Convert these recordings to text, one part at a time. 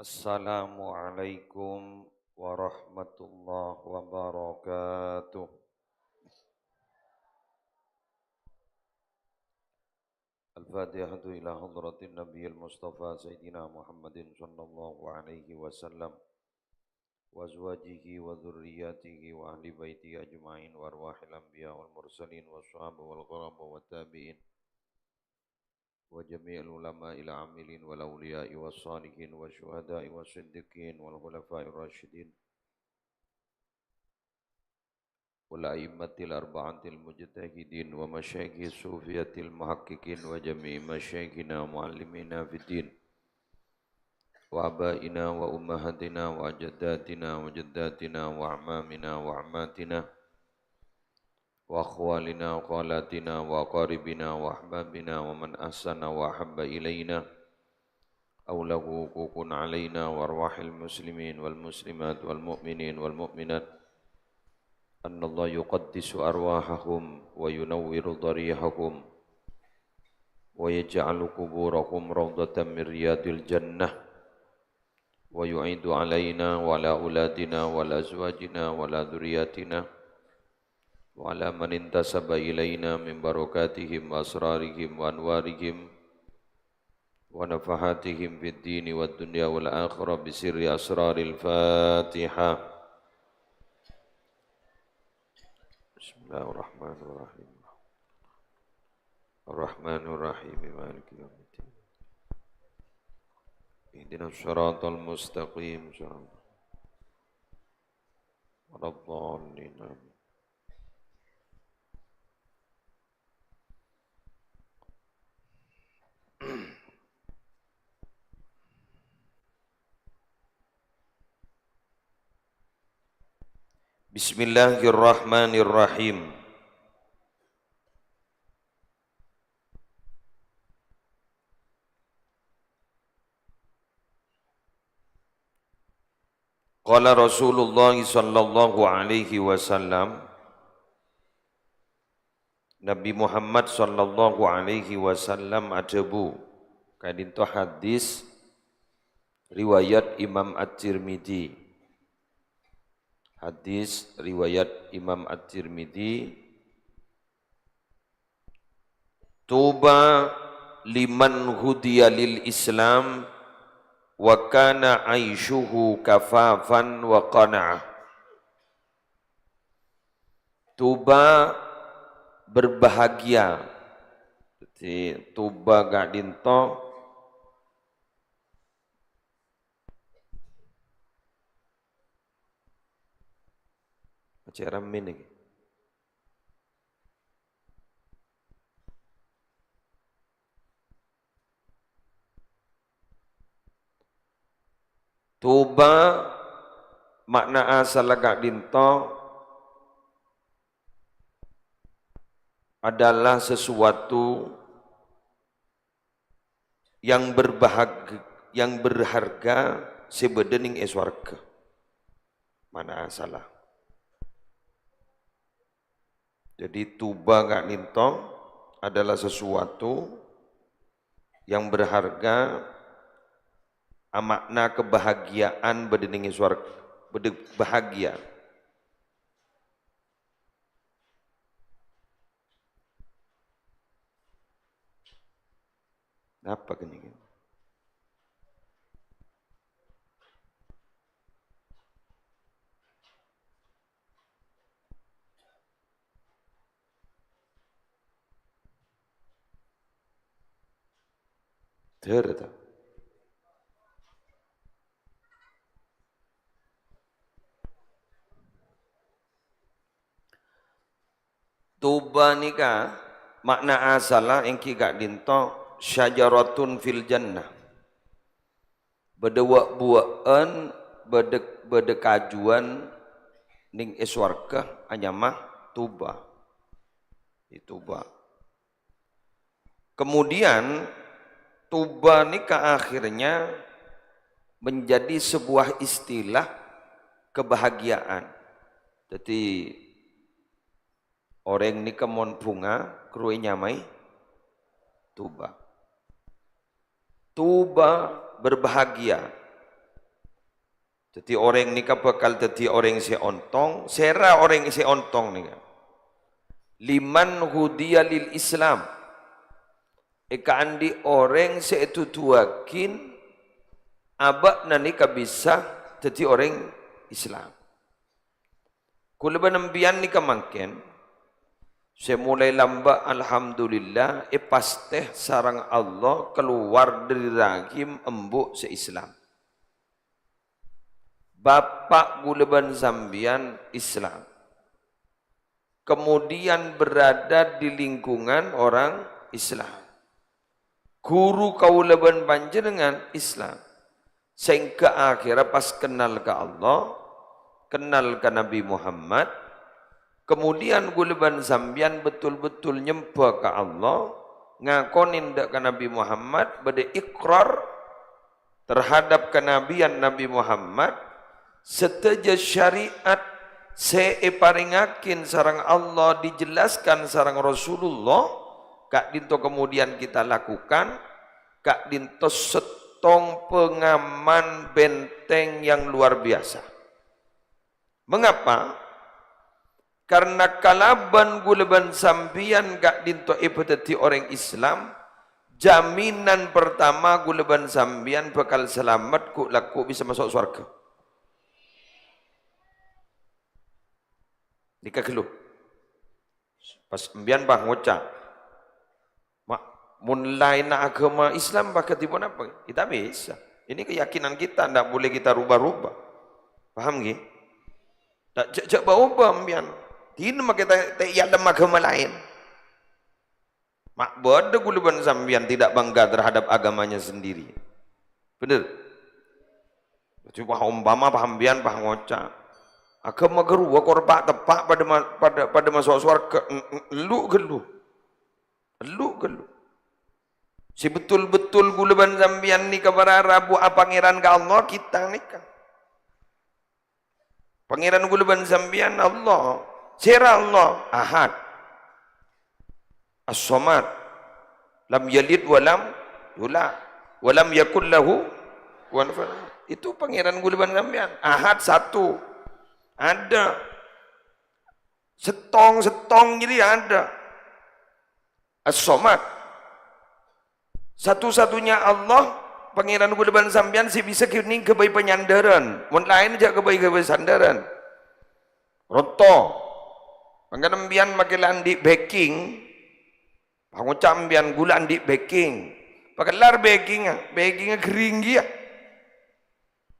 Assalamualaikum warahmatullahi wabarakatuh. Al-Fatihatu ila hadratin Nabiyil Mustafa Sayyidina Muhammadin sallallahu alaihi wasallam wa azwajihi wa dhurriyyatihi wa ahli baitihi ajma'in wa arwahil anbiya wal mursalin wa sahaba wal gharaba wa tabi'in wa jami'il ulama ila amilin wal awliya'i was salihin wa syuhada'i was siddiqin wal khulafa'ir rasyidin والأئمة الأربعة المجتهدين ومشايخ الصوفية المحققين وجميع مشايخنا ومعلمينا في الدين وآبائنا وأمهاتنا وأجدادنا وجداتنا وأعمامنا وعماتنا وأخوالنا وخالاتنا وأقاربنا وأحبابنا ومن أحسن وأحب إلينا أو له حقوق علينا وأرواح المسلمين والمسلمات والمؤمنين والمؤمنات أن الله يقدس أرواحهم وينور ضريحهم ويجعل قبورهم روضة من رياض الجنة ويعيد علينا وعلى أولادنا وعلى أزواجنا وعلى ذرياتنا وعلى من انتسب إلينا من بركاتهم وأسرارهم وأنوارهم ونفحاتهم في الدين والدنيا والآخرة بسر أسرار الفاتحة. Bismillahirrahmanirrahim. Ar-Rahmanir-Rahim. Maliki yaumiddin. Ihdinas shiratal mustaqim. Wad-dallin. Bismillahirrahmanirrahim. Qala Rasulullah sallallahu alaihi wasallam, Nabi Muhammad sallallahu alaihi wasallam ajabu kadinto hadis riwayat Imam At-Tirmidzi. Hadis riwayat Imam At-Tirmidzi, tuba liman hudiya lil Islam wa kana aishuhu kafafan wa qana'ah. Tuba berbahagia. Jadi tuba gak dinto macam min iki. Tuba makna asal gak dinto adalah sesuatu yang berharga sebedening eswarga. Mana salah. Jadi tuba gak dinto adalah sesuatu yang berharga, makna kebahagiaan bedening eswarga, bahagia. Apa gini? Terta. Tuba nikah makna asalah engki gak dinto syajaratun fil jannah. Bedewak-buaan bedekajuan ning eswarga anyamah tuba. Tuba. Kemudian tuba nikah akhirnya menjadi sebuah istilah kebahagiaan. Jadi orang nikah mon bunga krui nyamai tuba. Tuba berbahagia. Jadi orang ni bakal jadi orang si ontong, sera orang si ontong ni. Liman hudiya lil Islam. Eka andi orang si itu tuakin abak nani bisa jadi orang Islam. Kulaban ambian ni kamangken, saya mulai lamba alhamdulillah, pasti sarang Allah keluar dari rahim embuk se-Islam. Bapak Gulaban Zambian Islam. Kemudian berada di lingkungan orang Islam. Guru Kaulaban Panjenengan Islam. Sehingga akhirnya pas kenal ke Allah, kenal ke Nabi Muhammad, kemudian Gulaban Zambian betul-betul nyembah ke Allah, ngakonin ke Nabi Muhammad, berikrar terhadap kenabian Nabi Muhammad, seteja syariat paringakin sarang Allah dijelaskan sarang Rasulullah, kak dinto kemudian kita lakukan, kak dinto setong pengaman benteng yang luar biasa. Mengapa? Karena kalaban Gulaban Sambian kak dinto ipeteti orang Islam, jaminan pertama Gulaban Sambian bakal selamat ku laku bisa masuk surga. Dikagelu. Pas ambian bah ngocak. Mak mulai na agama Islam bah ketipun apa? Kita bisa. Ini keyakinan kita, ndak boleh kita rubah-rubah. Paham nggih? Tak cek ubah ambian. Tidak kita ya dalam agama lain. Mak bodoh Gulaban Sambian tidak bangga terhadap agamanya sendiri. Benar? Coba umpama paham ambian bah ngocak. Agama gerua korban tepak pada masuk surga, lu gelu. Si betul-betul Gulaban Zambian ni kepada Rabu pangeran ke Allah kita nikah. Pangeran Gulaban Zambian Allah, sira Allah Ahad, As-Samad, lam yalid walam yulad, walam yakul lahu kufuwan ahad. Itu pangeran Gulaban Zambian. Ahad satu. Ada setong jadi ada. As-Samad satu-satunya Allah pangeran Gulaban Sambian si bisa kini kebaik penyandaran, mun lain aja kebaik sandaran. Roto pangeran ambian makilan di baking, pangucap ambian gulan di baking, pakelar bakingnya kering dia,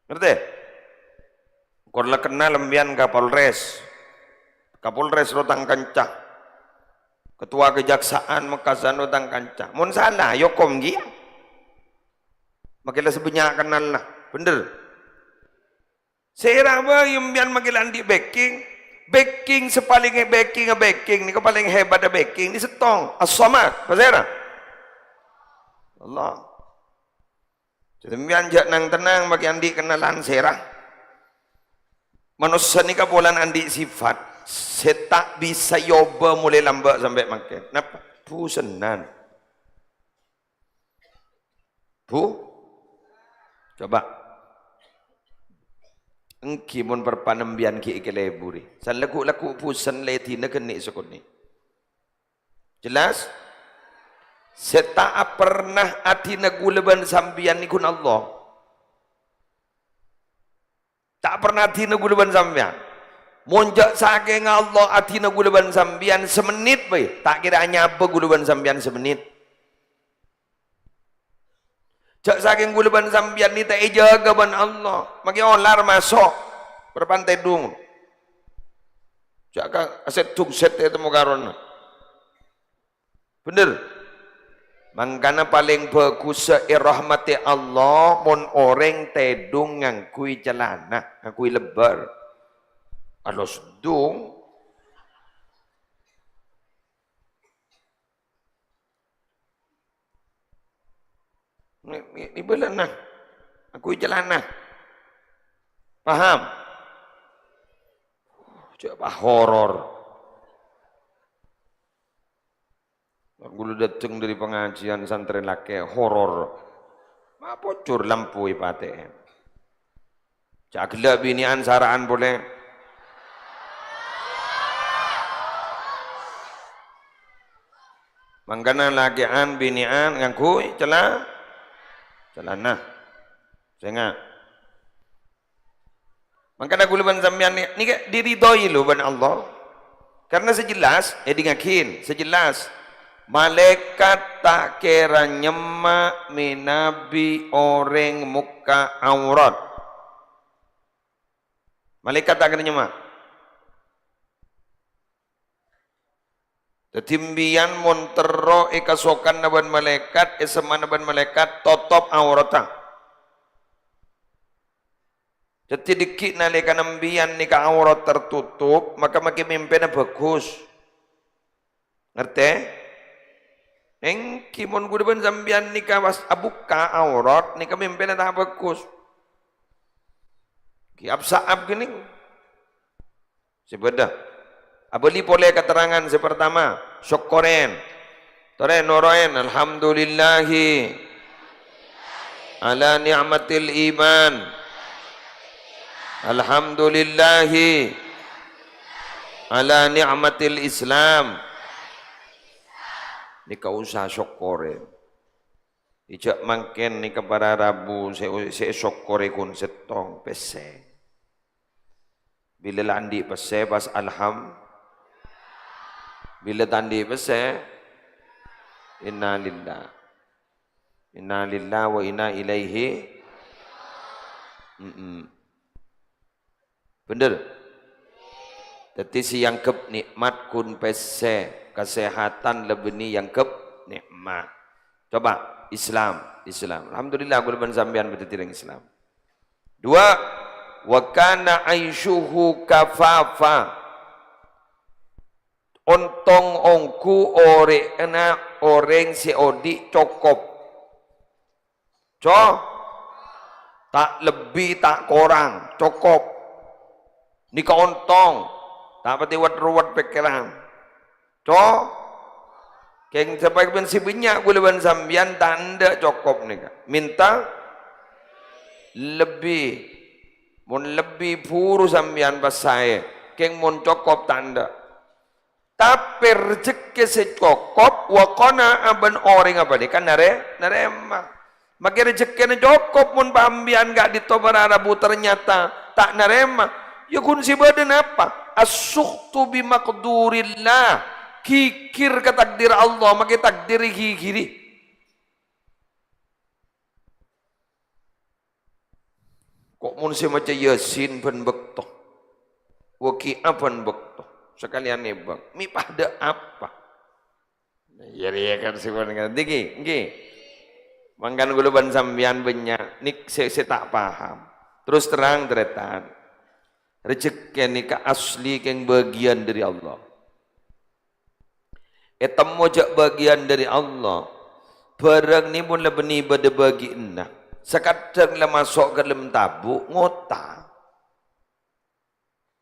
ngerti? Korla kenal lembian Kapolres rotang kancah, ketua kejaksaan Mekasan rotang kancah. Mun salah yokom gi, makilah sebanyak kenal lah, bener. Saya apa lembian makilah di baking sepaling baking ni paling hebat ada baking ni setong As-Samad, pasera. Allah. Lembian jak nang tenang makian di kenalan serah. Manusia ni kapolan andi sifat setak bisa yoba mulai lambat sampai makan. Napa? Pusenan. Coba. Engki mun perpanembian ki ikeleburi. San laku pusen leti na keni sokoni. Jelas? Setak pernah atina Gulaban Sambian ni kun Allah. Tak pernah atina Gulaban Sambian. Monjak saking Allah atina Gulaban Sambian semenit bae. Tak kira nyapa Gulaban Sambian semenit. Jak saking Gulaban Sambian ni tak jaga ban Allah. Maki olar masuk berpantai dung. Jak aset tuk set temu karon. Bener. Mangkana paling bagus rahmati Allah mon orang tedung ngangkui celana, ngangkui lebar. Alos dung ni belana. Ngangkui celana. Paham? Coba horor. Gulu datang dari pengajian santri laki horor. Ma bocor lampu ipate. Cak gelak binian saraan boleh. Mangkana lakian binian ngangkui celana. Sengak. Mangkana gulaban sampean ni diridhoi lo ban Allah. Karena sejelas, dengakin, sejelas malaikat tak kira nyemak minabi orang muka aurat. Malaikat tak kira nyemak. Tetimbian montero ikasokan naban malaikat, eseman naban malaikat, totop aurata. Jadi dikit nalika nambian nika aurat tertutup, maka makin mimpinya bagus. Ngerti? Engki mon gudeban zambian nika was abuka aurat, nika mimpinya tak bagus. Ki absaab gini. Sebedah. Abeli boleh keterangan sepertama, syukurin. Tore noroin, alhamdulillahi ala ni'matil iman. Alhamdulillahi ala ni'matil Islam. Ni kau usah syukurin. Ijak mangken ni kepada Rabu se syukuri kun setong pese. Bila landi pese pas bila tandi pese inna lillah wa inna ilaihi bener. Jadi si yang kep nikmat kun pese kesehatan lebih ni yang kep nikmat. Coba Islam. Alhamdulillah gulaban sambian betul Islam. Dua, wa kana aishuhu kafafa. Ontong ongku orang si odi cokop. Tak lebih tak kurang, cokop. Nika ontong, tak pati wat-ruwat pikiran. Keng sampai ben si banyak gulaban sambian tanda cokop nika. Minta lebih, mun lebih puru sambian pas saya. Keng mun cokop tanda. Tapi rezeki secokop wakona aban orang apa ni kan narema. Maka rezeki na cokop mun pambian gak ditobar Arabu ternyata tak narema. Ya kun si badan apa? As-sukhtu bimaqdurillah. Kikir ke takdir Allah, maka takdir kikiri. Kok mun si macam Yasin pun bektoh. Waqi'ah pun bektoh. Sekalian nebang. Mi pada apa? Ya kan si pun kan. Diki. Mangkan guluban sambian banyak. Nik saya tak paham. Terus terang teretan. Rezeki ni ka asli keng bagian dari Allah. Etam mojak bagian dari Allah. Barang ni pun lebih ni pada bagi enah. Sekadang lah masuk ke dalam tabuk ngota.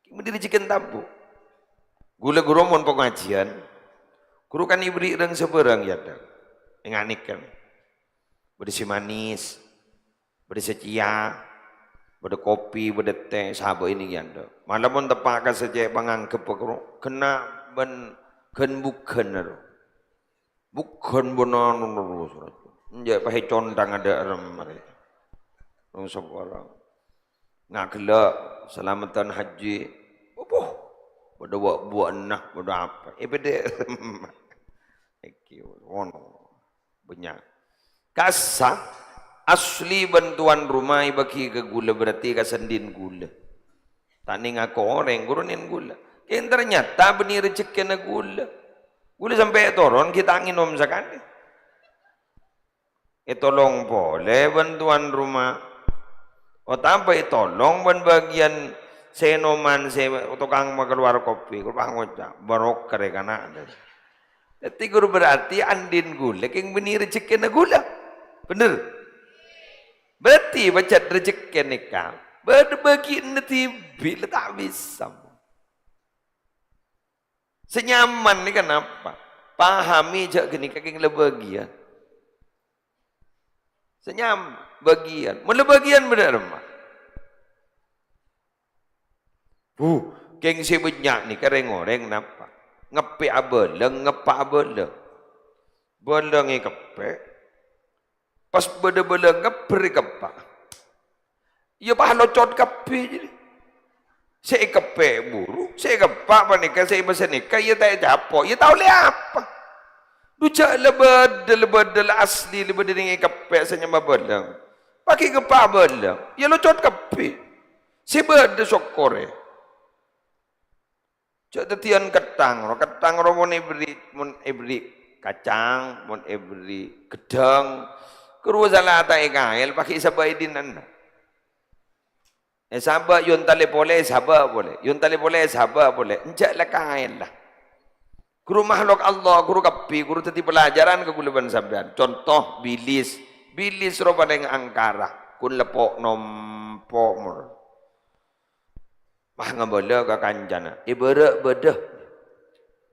Kemudian rezeki tabuk. Gula guru mon pengajian. Guru kan ibri dan seberang ya dah. Menganik kan. Berisi manis, berisi cia. Bada kopi, bada teh, sahabat ini yang ada. Malam pun tepakan saja pangangkep kena bukan benar. Menjadi pakai condang ada rem mereka. Orang nak kelak selamatan haji. Bada buat nak, bada apa? Beda. Banyak. Kasah. Asli bantuan rumah bagi ke gula berarti kasandin gula. Tak ni ngaku orang gurunin gula. Yang ternyata benih rezeki na gula. Gula sampai turun kita angin om sekali. Tolong boleh bantuan rumah. Tanpa tolong bagian senoman tukang keluar kopi. Guru pangocak barok kereka nak. Jadi guru berarti andin gula. Yang benih rezeki na gula. Bener. Berarti baca rezeki nikah. Berbagi nanti bila tak bisa. Senyaman ni kenapa? Pahami je gini kakek lebagian. Senyam bagian. Mula bagian benar mah. Keng si banyak ni kereng-oreng napa? Ngepe abeleng, ngepak abeleng. Beleng kepe. Pas beda-beda ngeperi kepak. Ya pahalo cot kepe jadi. Saya kepe buru, saya kepak panika, saya pesan nikah, ya tak japo, ya tahu le apa. Ducak lebedel asli lebedel dengan kepe senyama beleng. Pakai kepak beleng, ya lo cot kepe. Saya beda sokore. Cak tetian ketang mon ibri kacang, mon ibri gedang. Kerua salah tak ikail, pakai sabai dinan. Sabah yun tali boleh, sabah boleh. Yun tali boleh, sabah boleh. Enjak lah kain lah. Guru makhluk Allah, guru kapi, guru tadi pelajaran keguluban sabdan. Contoh bilis. Bilis roba dengan angkara. Kun lepok nompok mur. Mah ngabala ke kanjana. Ibarat bedah.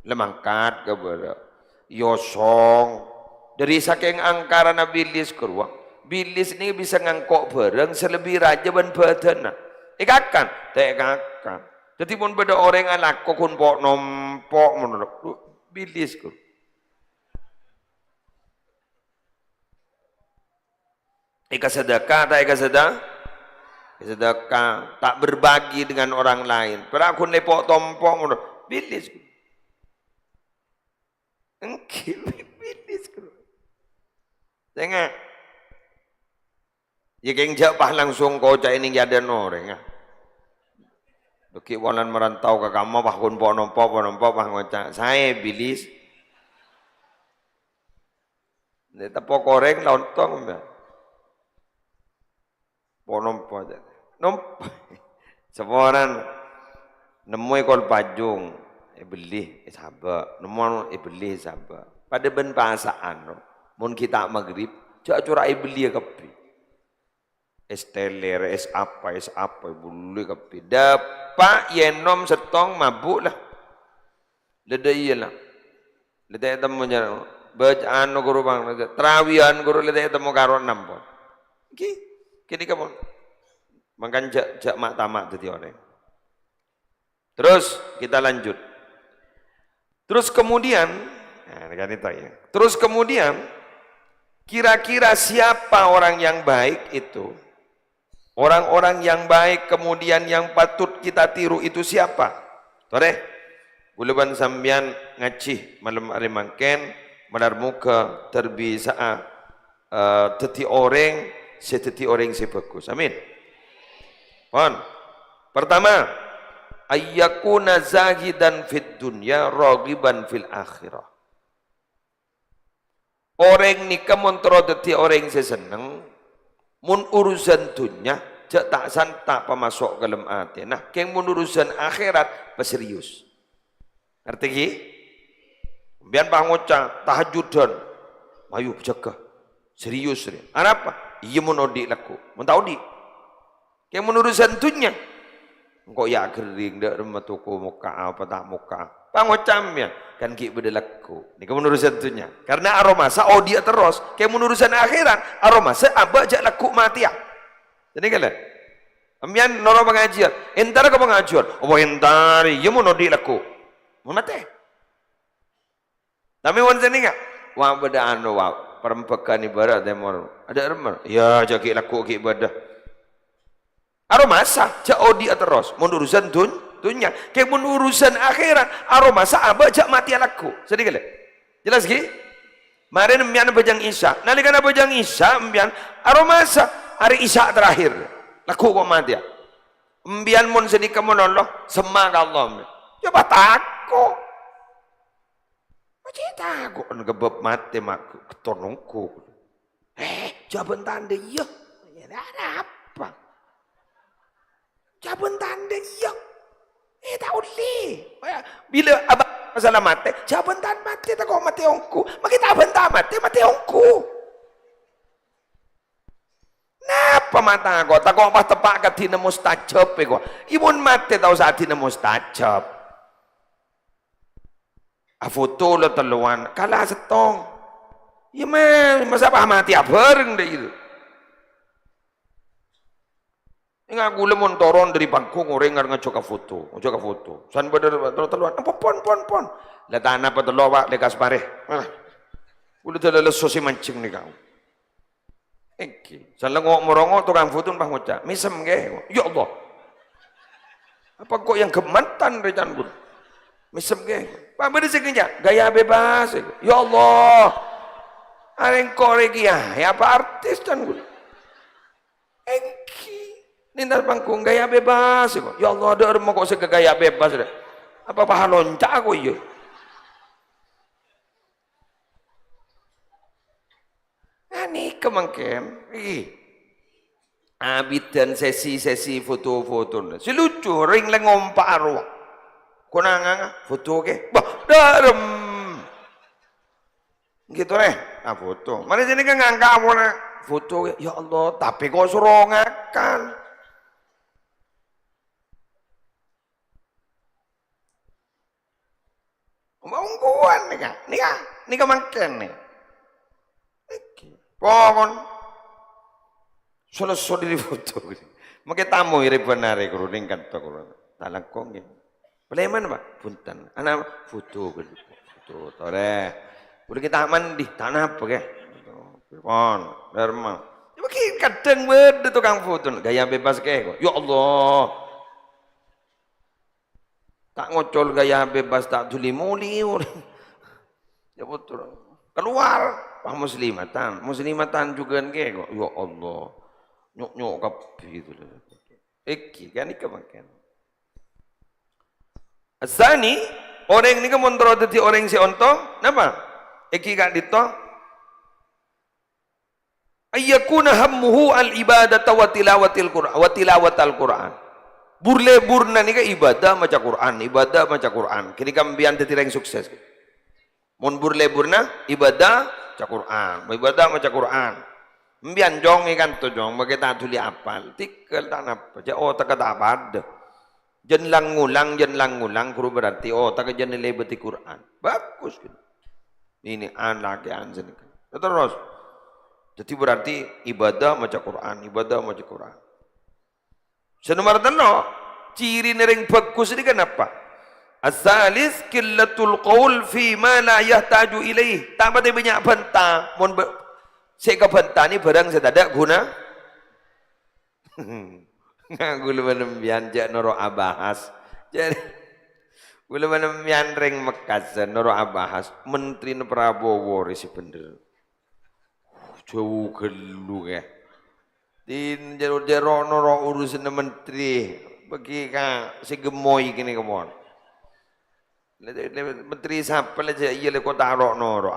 Lemangkat ke bedah. Yosong. Dari saking angkara na bilis keruang. Bilis ni bisa ngangkok bareng selebih raja ban badan. Ikakan, tak ikakan. Jadi pun beda orang anak kokun pok nompok menurut bilis ku. Ika sedekah, tak ika sedekah? Sedekah, tak berbagi dengan orang lain. Perakun lepok tompok menurut bilis ku. Engkil bilis ku. Tengok. Ya keng japah langsung kau cak ini ada orang. Beki walan merantau ke kamu bahkan po nompo bah ngocak. Saya bilis. Ini tepo koreng lontong mbak. Po nompo aja. Nompo. Seorang nemu ekor pajung. Beli sabar. Nemu beli sabar. Pada ben pasaan. Mun kita maghrib. Cak curah beli kepi. Es teler, es apa, boleh kapi. Dapat yenom setong mabuk lah. Leda iya lah. Leda temunya. Bacaan guru bang. Terawian guru leda temu karon nampon. Kini kamu. Makan jak mak tamak tadi orang. Terus kita lanjut. Terus kemudian. Nah, kan itu ya. Terus kemudian. Kira-kira siapa orang yang baik itu? Orang-orang yang baik kemudian yang patut kita tiru itu siapa? Tore, bulaban sambian ngacih malam hari mangken menar muka terbisa teti orang seteti orang sebagus. Amin. Pon. Pertama, ayyakuna zahidan fid dunya ragiban fil akhirah. Orang ni kemontro teti orang seseneng mun urusan dunia jak tak santa pemasok dalam hati. Nah, keng mun urusan akhirat paserius. Ngerti ki? Biar pangoca tahajudan. Mayu jaga. Serius ni. Apa? Iya mun odi laku. Mun tau di. Keng mun urusan dunia. Engkau ya kering dak rumah toko muka apa tak muka. Pangocamnya kan ki beda laku. Ni keng mun urusan dunia. Karena aroma sa odi terus. Keng mun urusan akhirat aroma sa aba jak laku mati ya. Jadi kala. Ambian noro pengajian. Entar ke pengajian. Oh entar iya mun odi laku. Mun mati. Tapi wan sini enggak? Wah beda anu wah perempekan ibarat demor. Ada remar. Ya jaki laku ki ibadah. Aroma sa jak odi terus. Mun urusan dunia. Kayak mun urusan akhirat aroma sa aba jak mati laku. Jadi kala. Jelas ki? Mari ambian bajang Isya. Nalikana bajang Isya ambian aroma sa hari Isya terakhir. Laku kok mati ya. Ambian mun sedika mun Allah semangat Allah. Coba takut. Macam takut ngebab mati mak ketonongku. Jaban tanda iya. Ada apa? Jaban tanda iya. Tak boleh. Bila abang masalah mati, jaban tanda mati tak kau mati ongku. Makin tak bentah mati ongku. Napa mata kau? Tak kau pas tepak kat tina mustajab kau. Imun mati tahu saat tina mustajab. Foto lo teluan kalah setong. Ya masa apa mati apa bareng dah itu. Ingat aku lemon toron dari pangkung orang ngajak foto. San bener teluan. Apa pon. Lah tanah apa telo Pak lekas pareh. Udah terlalu sosi mancing nih kau. Iki, salah ngok morongo tukang foto pah ngocak. Misem ge. Ya Allah. Apa kok yang gemantan recan gue? Misem ge. Pak bener sih gaya bebas. Ya Allah. Areng koregi ya apa artis kan gue. Engki. Nintar panggung gaya bebas. Ya Allah, ada orang kok sega gaya bebas. Apa paha loncak aku iya? Ini kemangkem. Abidan sesi foto-foto. Si lucu, ring lengompak arwah. Kunang foto ke? Bah, darem. Gitu nah foto. Mana sini kan ngangka foto ke? Ya Allah, tapi kok suruh ngakan. Ungguan nih kah makan nih. Pokon selesai di foto. Makai tamu iri benar kuruning kan to kurang. Talangkong ya. Beleman Pak, punten. Anak foto tore. Udah kita mandi tanah apa ke? Pon, derma. Makin kadang berde tukang foto gaya bebas ke. Ya Allah. Tak ngocol gaya bebas tak tuli muli. Ya betul. Keluar Pak muslimatan juga ke kok. Ya Allah. Nyok kapi itu. Iki kan iki makan. Asani orang ini kan montro dadi orang si ontong, napa? Iki kan dito. Ayyakuna hammuhu al ibadata wa tilawatil Qur'an wa tilawatal Qur'an. Burle-burna nika ibadah maca Quran. Kini kambian dadi reng sukses. Mun burle-burna ibadah maca Quran. Mbian jong ikan to jong bagi tak tuli apal. Tikel tak napa. Oh tak ada abad. Jen lang ngulang kuru berarti oh tak jen nilai beti Quran. Bagus gitu. Ini anak yang sini. Terus. Jadi berarti ibadah maca Quran. Senomor teno, ciri nering bagus ini kenapa? Asalis killatul qaul fi ma la yahtaju ilaih. Tak pada banyak bantah. Mun seka bantah ni barang sedadak guna. Gula menembian jak noro abahas. Jadi gula menembian ring mekasan noro abahas. Menteri Prabowo risi bener. Jauh gelu ya. Din jero noro urusan menteri bagi si gemoy kini kemon. Menteri siapa aja iya le kota rok noro.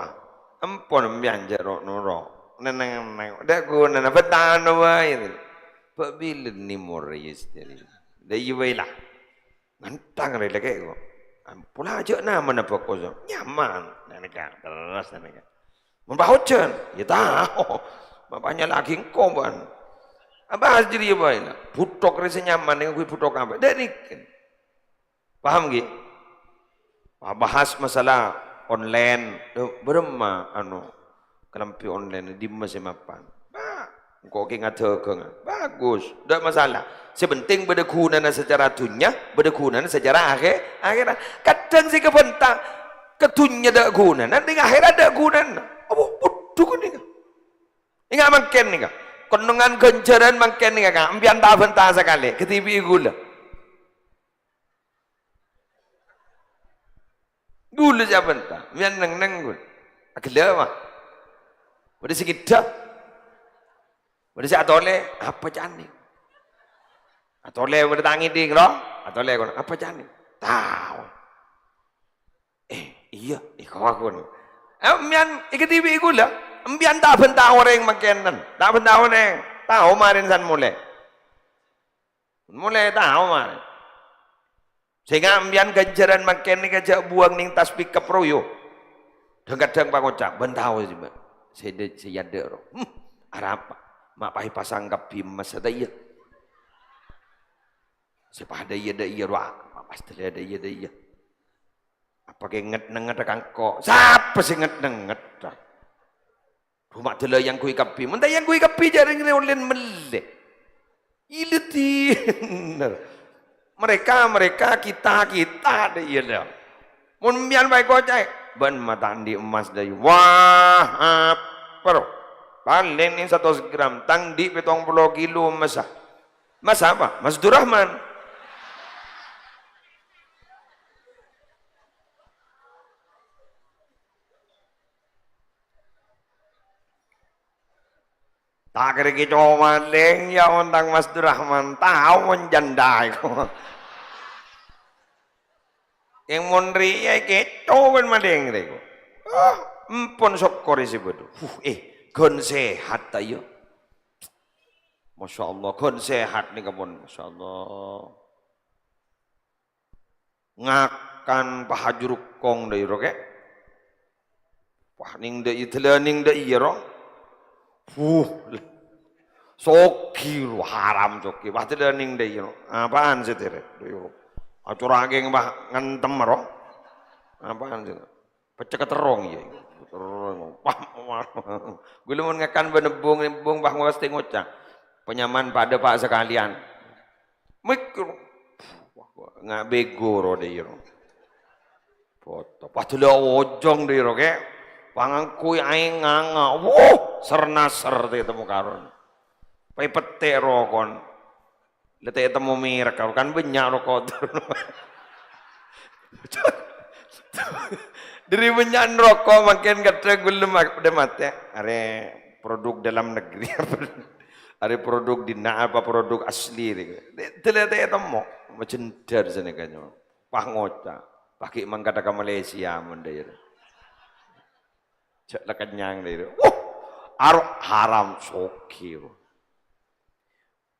Ampun mbian jero noro. Nenang dak guna na betan wae. Pabil ni moris dari. Da iya lah. Ngantang re lagi kok. Ampun aja nama na pokok nyaman. Neneka terus neneka. Membahujan, ya tahu. Bapaknya lagi ngkoban. Abah jadi apa ini? Putok rasa nyaman dengan kui putok apa? Dari paham gak? Bahas masalah online, berema kelampi online di masih mapan. Kok ingat bagus, tidak masalah. Sebenting berdegunan secara dunia, berdegunan secara akhirat. Kadang sih kebentak, ketunya ada guna, nanti akhirat ada guna. Apa bodoh ni? Ingat makan ni kah? Konongan ganjaran makan ni kah? Ambian tak bentah sekali. Ketibi gula. Gula siapa bentah? Ambian neng gula. Agak mah. Pada sikit dah. Pada si atole apa jani? Atole pada tangi ding loh. Atole apa jani? Tahu. Iya, kau aku ni. Ambian ikutibi gula. Ambian tak bentah orang makanan, tak bentah orang. Tahu marin san mulai tahu marin. Sehingga ambian ganjaran makan ni kerja buang ning tas pickup royo. Kadang pangocak bentah sih mbak. Saya ada roh. Apa? Mak pahi pasang kapim masa daya. Siapa ada iya roh. Mak pasti ada iya. Apa ke nget kangkok? Siapa sih nget Rumah dela yang kui kapi, mentah yang kui kapi jaring online melek. Ileti. Mereka kita deh ya. Mun bian baik gocai ban matandi emas dari wah apa paling ini 100 gram tang di 70 kilo emas apa Mas Durrahman tak kira kita maling ya undang Mas Durrahman tahu menjandai kok yang monri ya keco ben madeng reko empon syukur isi bodoh gon sehat tayo Masya Allah gon sehat nih kapon Masya Allah ngakan pahajuruk kong dari roke pah ning dai telaning dai ro soki haram soki pah telaning dai ro apaan setere dai ro acurage mbah ngantem ro apaan sih pecah keterong ya terong wah gue mau ngakan benebung bah mesti ngocah penyaman pada pak sekalian mikir nggak bego ro deh ro foto patula ojong deh ro ke pangangkui aing nganga sernaser teh temu karon pai pete ro kon letih temu mirak kan banyak ro kotor dari banyak rokok makin kata gulem udah mati are produk dalam negeri are produk dina apa produk asli terlihat temu macam dar sana kanyo pah ngoca pakai mangkata ke Malaysia mendair cek lah kenyang deh haram sokir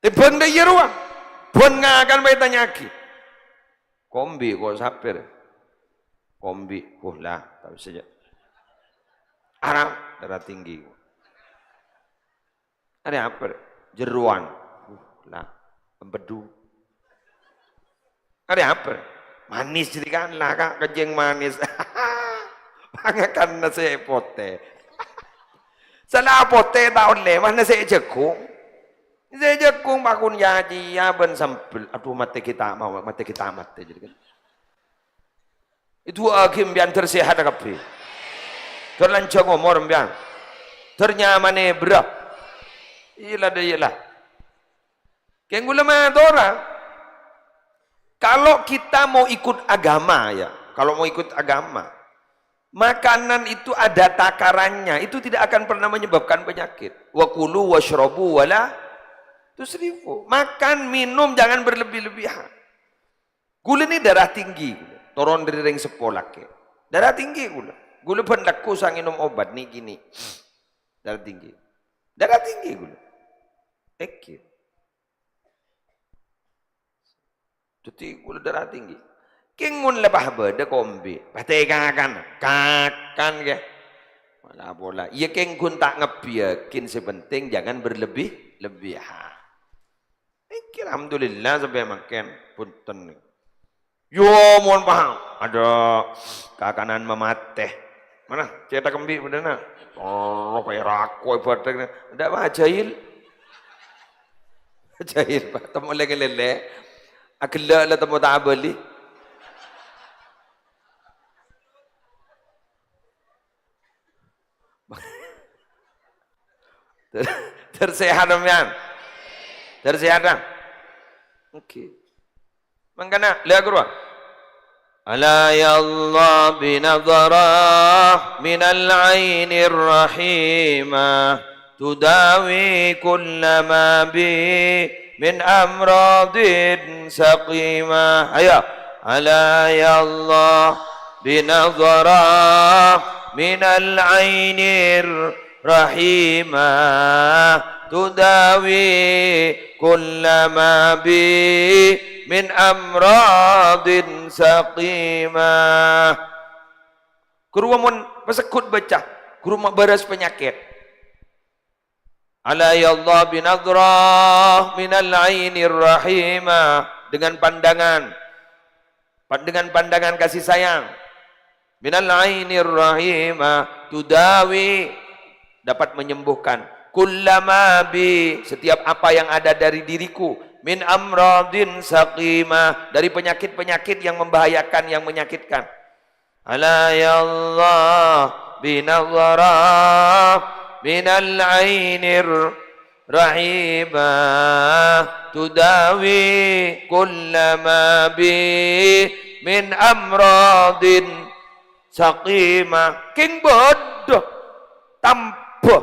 tibang deh ruang pun nggak akan baik tanya lagi kombi kok sapir kombi lah tapi saja haram darah tinggi ada apa jeruan lah empedu ada apa manis jadi kan lah kak kejeng manis pangakan nasi pote salah pote tahun lewat nasi jekung saya jekung bakun yaji ya ben sampel aduh mati kita mati jadi kan itu akim bian tersehat kapi terlancang umur bian ternyaman berap iyalah keng gula madora kalau kita mau ikut agama ya kalau mau ikut agama makanan itu ada takarannya itu tidak akan pernah menyebabkan penyakit wa kulu washrabu wala tusrifu makan minum jangan berlebih-lebihan gula ini darah tinggi turun dari ring sepolak ya darah tinggi gula pendaku sang minum obat nih gini darah tinggi gula ekir jadi gula darah tinggi kengun lebah beda kombi pasti kakan ya malah bola iya kengun tak ngebiakin sepenting jangan berlebih-lebihan alhamdulillah sampai makan punten yo mohon paham ada kakanan memateh mana cetak kembi bener oh kayak rako ibaratnya ada apa jahil pak temu lagi lele agak lah temu tak beli tersehat demian tersehat oke mangkana lihat guru ala ya Allah binadharah minal ainir rahimah tudawi kullama bi min amradin saqimah ayo ala ya Allah binadharah minal ainir rahimah tudawi kullama bi min amradin saqimah guru mun pesekut baca guru baras penyakit ala ya Allah binadrah minal ainir rahimah dengan pandangan kasih sayang minal ainir rahimah tudawi dapat menyembuhkan kullama bi, setiap apa yang ada dari diriku, min amradin saqimah, dari penyakit-penyakit yang membahayakan, yang menyakitkan. Ala ya Allah binadhara minal ainir rahimah tudawi kullama bi min amradin saqimah. King bodoh tanpa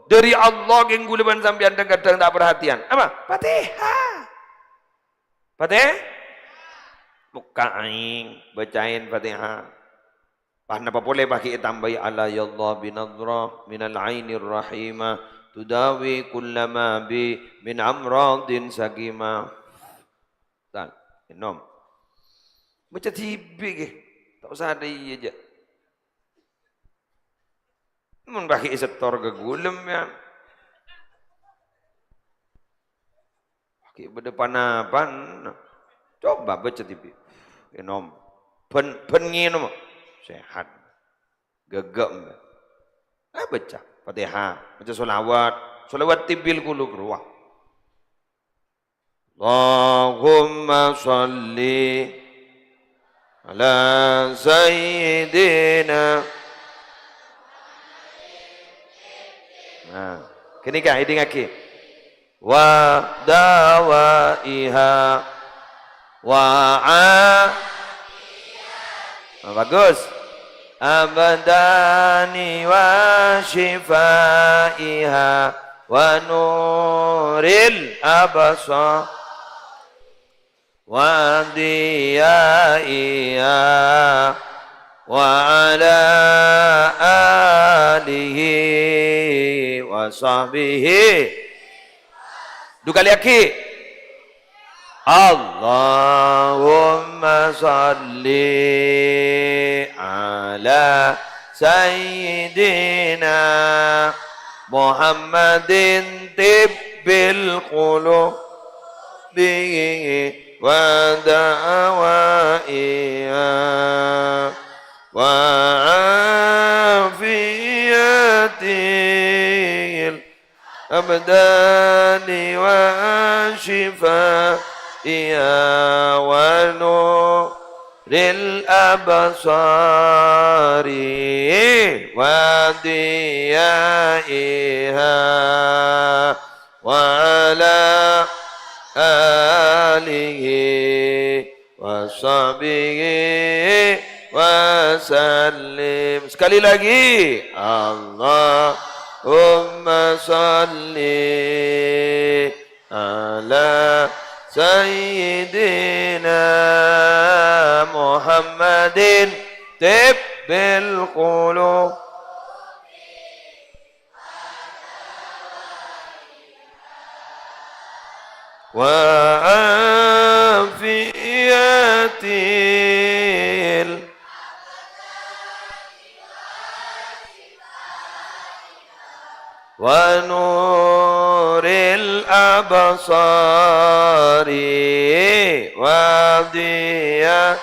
dari Allah yang guleban sampean kadang tak perhatian. Apa? Fatihah. Fatihah? Buka aing, bacain Fatihah. Kenapa boleh pakai tambahi ala ya Allah binadhrah minal ainir rahimah tudawi kullama bi min amradin saqimah. Dan minum. Baca tibik ke? Tak usah ada iya aja. Mun pakai setor ke gulem ya. Pakai berdepan-depan. Coba baca tibik. Minum. Pen nginum. Sehat. Gegem. Baca Fatihah, baca solawat. Solawat tibil kulu keruah. Allahumma salli ala sayyidina. Nah, kini kah ini ngaki. Wa dawaiha wa bagus. Abadani wa shifaiha wa nuril abasar wa diyaiha wa ala alihi wa sahbihi. Dua kali lagi. Allahumma salli ala sayyidina Muhammadin tibbil qulubi wa da'awaiha wa afiyatil abdani wa shifa ya wa nuril abasari wa diyaiha wa ala alihi wa sahbihi wa sallim. Sekali lagi. Allahumma salli ala sayyidina Muhammadin tibbil qulub wa afiyatil wa nuril abasari wa diyatiha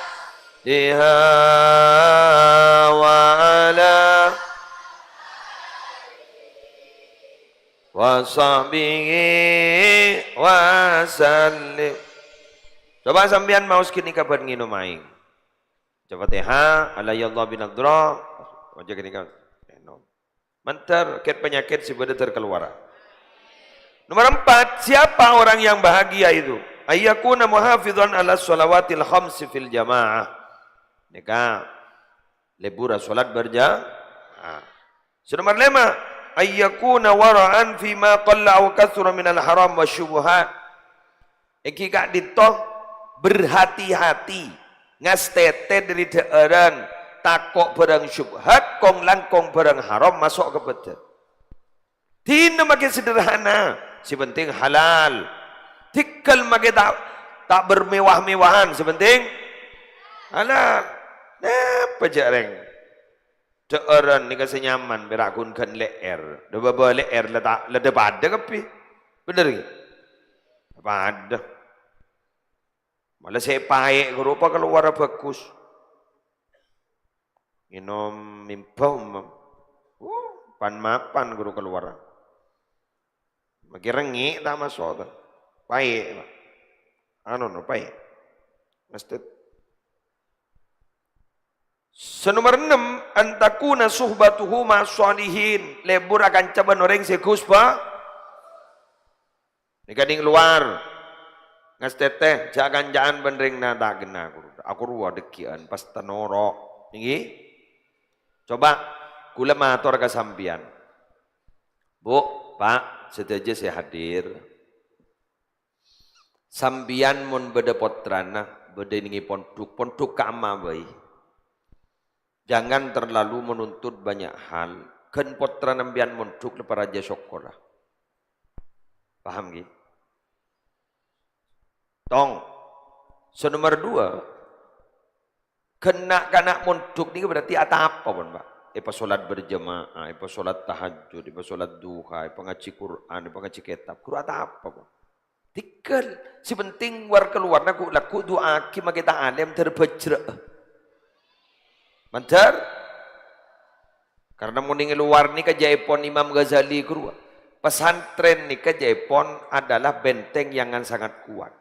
wa ala wa sahbihi wa sallim. Coba sampean mau sekini kabar nginum aing. Coba Fatihah ala ya Allah binadhrah. Wajah kini kan. Mentar ket penyakit si beda terkeluar. Nomor 4, siapa orang yang bahagia itu? Ayyakuna muhafizan ala sholawatil khamsi fil jamaah. Nikah lebura salat berjamaah. Nomor 5, ayyakuna wara'an fima qalla aw katsura minal haram wa syubhat. Iki kak ditoh berhati-hati ngastete dari deeran takok barang syubhat kong langkong barang haram masuk ke betul. Tina makin sederhana, si penting halal. Tikal makin tak bermewah-mewahan, si penting halal. Apa jareng? Deeran ni kasi nyaman berakun kan leer. Dua bawa leer leda pada kepi. Bener ke? Pada. Malah saya paek rupa keluar bagus. Minum mimpau pan mapan guru keluar. Maki rengi tak masuk. Baik. Anu no baik. Mesti. Senomor 6, antakuna suhbatuhu ma'as-shalihin. Lebur akan caban orang sekus pa. Ni kading luar. Ngas teteh jangan jangan bendring nada gena aku ruwa dekian pas tanoro. Niki. Coba kula matur ka sampean. Bu, Pak, sedaja saya hadir. Sampean mun beda potrana, beda ningi ponduk kama bae. Jangan terlalu menuntut banyak hal. Ken potra nambian monduk lepas raja syukurlah. Paham gitu? Tong. Senomor 2. Kena monduk ni berarti apa pun Pak? Ipa solat berjemaah, ipa solat tahajud, ipa solat duha, ipa ngaji Quran, ipa ngaji kitab. Kuru apa pun? Tikel. Si penting war keluar laku doa ki kita alim terbejrek. Mantar? Karena muning luar ni kejaipon Imam Ghazali kuru. Pesantren ni kejaipon adalah benteng yang sangat kuat.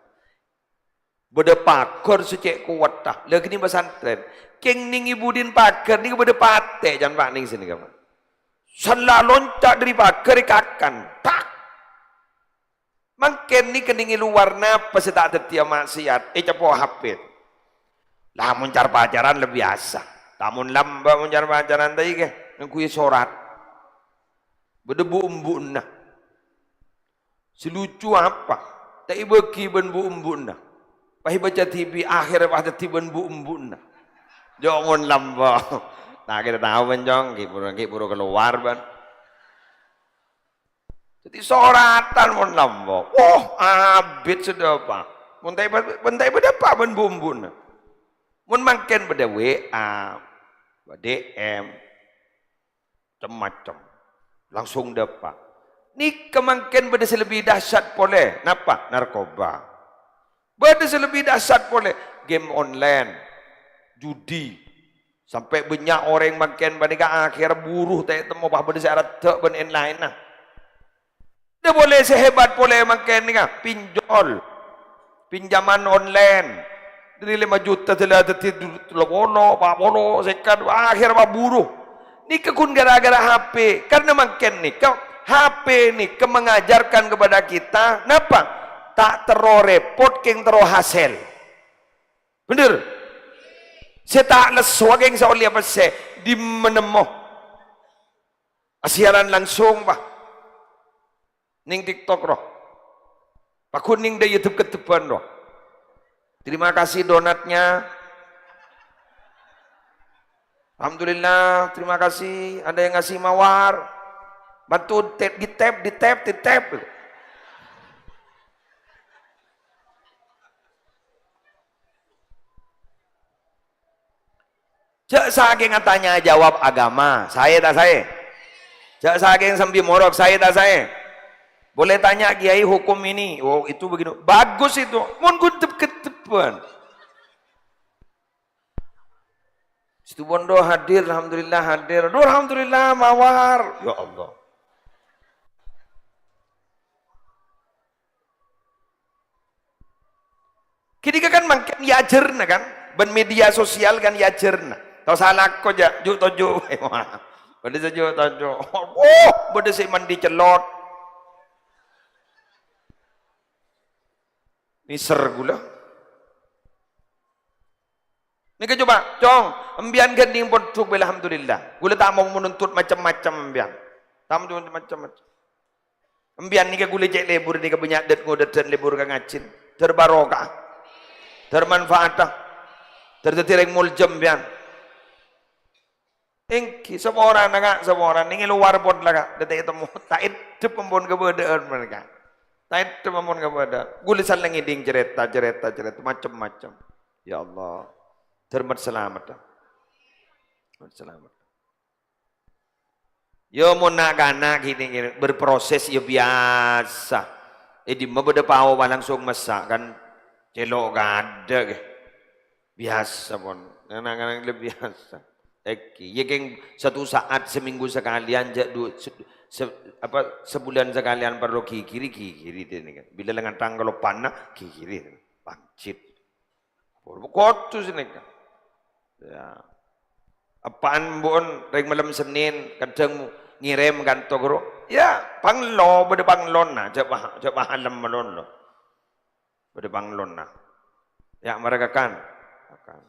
Beda pakar secek kuat dah. Lagi ni pesantren. Keng ning ibudin pakar ni beda patek jangan pak ning sini kawan. Salah loncat dari pakar ikakan. Tak. Makin ni keningi luar napa setak tetia maksiat. Capo hafid. Lah muncar pacaran lebih biasa. Tamun lamba muncar pacaran tadi ke. Ngkui sorat. Berdebu umbuna. Selucu apa? Tak ibeki ben bu umbuna. Pahi baca TV akhir pada tiban bu umbuna. Jangan lamba. Tak kita tahu benjong. Kipuro keluar ban. Jadi soratan mon lamba. Oh, abid sudah apa? Bentai pada apa ben bu umbuna. Mun makin pada WA, DM, macam-macam. Langsung dapat. Ni kemungkinan pada selebih dahsyat boleh. Napa? Narkoba. Pada selebih dahsyat boleh. Game online, judi. Sampai banyak orang makin pada akhir buruh tak temu bah pada syarat tak ben lain nah. Dia boleh sehebat boleh makin ni kan pinjol. Pinjaman online. Dari 5 juta telah tertidur bolo sekat akhir buruh. Ni kekun gara-gara HP. Karena makin ni kau HP ni mengajarkan kepada kita napa? Tak terlalu repot keng terlalu hasil. Bener? Saya tak lesu keng seoli apa saya di menemuh. Siaran langsung bah. Ning TikTok roh. Pak kuning dari YouTube ketepan roh. Terima kasih donatnya. Alhamdulillah, terima kasih. Ada yang ngasih mawar. Bantu di tap. Cak saking tanya jawab agama, saya tak saya. Cak saking sambil morok, saya tak saya. Boleh tanya kiai hukum ini, oh itu begini, bagus itu, mun guntep ketepan. Situ bondo hadir, alhamdulillah hadir, aduh alhamdulillah mawar, ya Allah. Kini kan makin yajerna kan, ben media sosial kan yajerna. Tahu salah kok ja, juk tojo, bade sejuk tojo, oh bade si mandi celot. Miser gula. Nika coba, cong, embian gending pondok alhamdulillah. Gula tak mau menuntut macam-macam embian. Tak mau macam-macam. Embian nika gula cek lebur nika banyak det ngodet dan lebur ka ngacin. Terbarokah. Termanfaatah. Tertetireng muljam embian. Engki semua orang naga, semua orang ningi luar pun laga. Detik temu tak itu pembon kebedaan mereka. Tak itu pembon kebedaan. Gula saling ngiding cerita macam-macam. Ya Allah. Termat selamat. Selamat. Yo mau nak gini berproses ya biasa. Di mabeda pau langsung masak kan celok gada ke. Biasa pun. Anak-anak lebih biasa. Ya geng satu saat seminggu sekalian sebulan sekalian perlu kiri ini kan. Bila dengan tanggal panah kiri pancit. Kotu sini kan. Ya. Apaan bon reng malam Senin kadang ngirim kantor guru. Ya panglo bade panglon nah coba halam malon lo. Bade panglon nah. Ya mereka kan akan